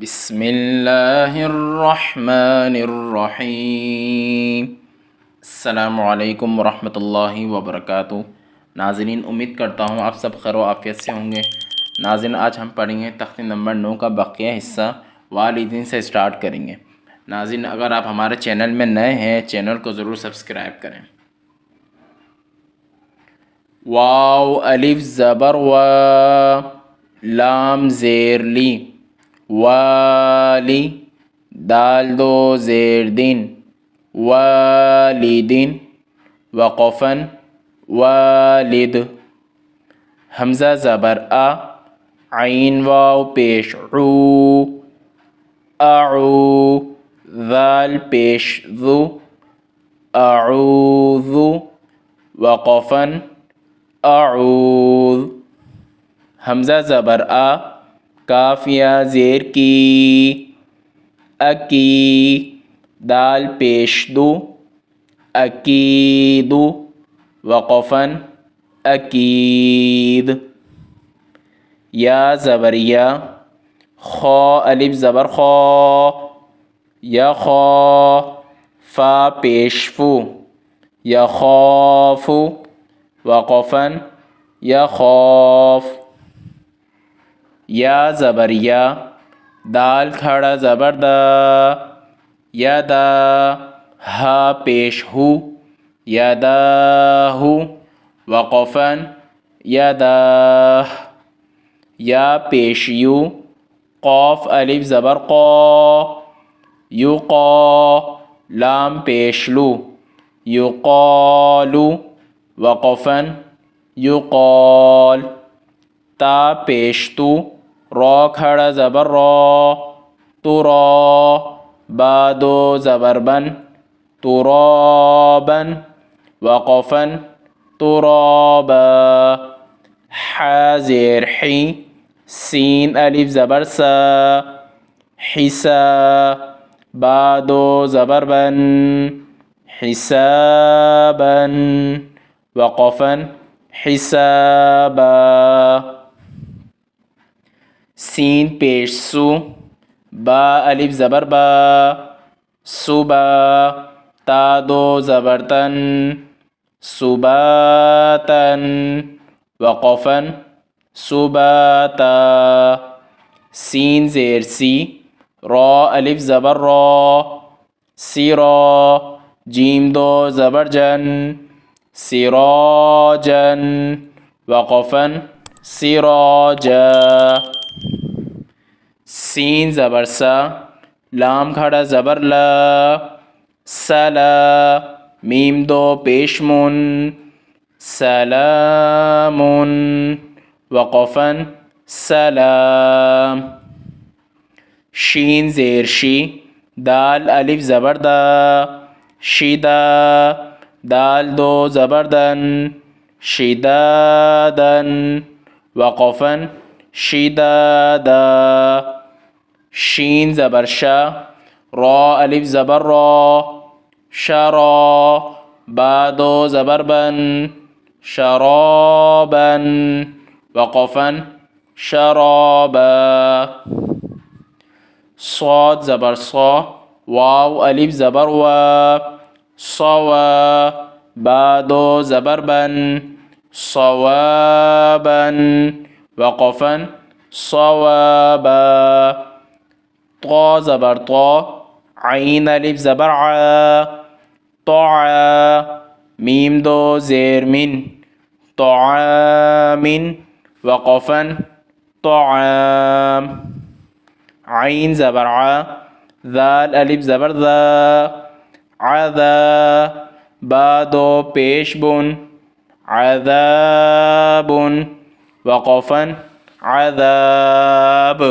بسم اللہ الرحمن الرحیم۔ السلام علیکم ورحمۃ اللہ وبرکاتہ۔ ناظرین، امید کرتا ہوں آپ سب خیر و عافیت سے ہوں گے۔ ناظرین، آج ہم پڑھیں گے تختی نمبر 9 کا بقیہ حصہ والدین سے اسٹارٹ کریں گے۔ ناظرین، اگر آپ ہمارے چینل میں نئے ہیں چینل کو ضرور سبسکرائب کریں۔ واو الف زبر و، لام زیر لی، والی، دال دو زیر دین، والدین، وقفن، والد، حمزہ زبر آ، عین واو پیش عو، اعو، ذال پیش ذو، اعوذ، وقفن، اعوذ، حمزہ زبر آ، کاف یا زیر کی، اکی، دال پیش دو، اکید، وقفن، اکید، یا زبر یا، خا الف زبر خا، یا خا، فا پیش فو، یخاف، وقفن، یخاف، یا زبر یا، دال کھڑا زبر دا، یا دا، ہا پیش ہو، یا دا ہو، وقفن، یا دا، یا پیش یو، قاف الف زبر قا، یقا، لام پیش لو، یقالو، وقفن، یقال، تا پیش تو، را کھڑا زبر را، ترا، با دو زبر بن، ترابن، وقفن، ترابا، ح زیر حی، سین الف زبر سا، حسا، با دو زبر بن، حسابا، وقفن، حسابا، سین پیش سو، با الف زبر با، صبا، تا دو زبر تن، صباتن، وقفن، صباتا، سین زیر سی، را الف زبر را، سرا، جیم دو زبر جن، سراجن، وقفن، سراجا، سین زبر سا، لام کھڑا زبر لا، سلا، میم دو پیش من، سلام، وقفن، سلام، شین زیر شی، دال الف زبر دا، شدا، دال دو زبر دن، شدادن، وقفن، شدادا، شین زبر شا، را الف زبر را، شرا، با دو زبر بن، شرابن، وقفن، شرابا، صاد زبر صا، واو الف زبر وا، صوا، با دو زبر بن، صوابا، وقفن، صوابا، طا زبر طا، عین الف زبر عا، طعا، میم دو زیر من، طعام، وقفن، طعام، عین زبر ع، ذال الف زبر ذا، عذا، با دو پیش بن، عذاب، وقفن، عذاب.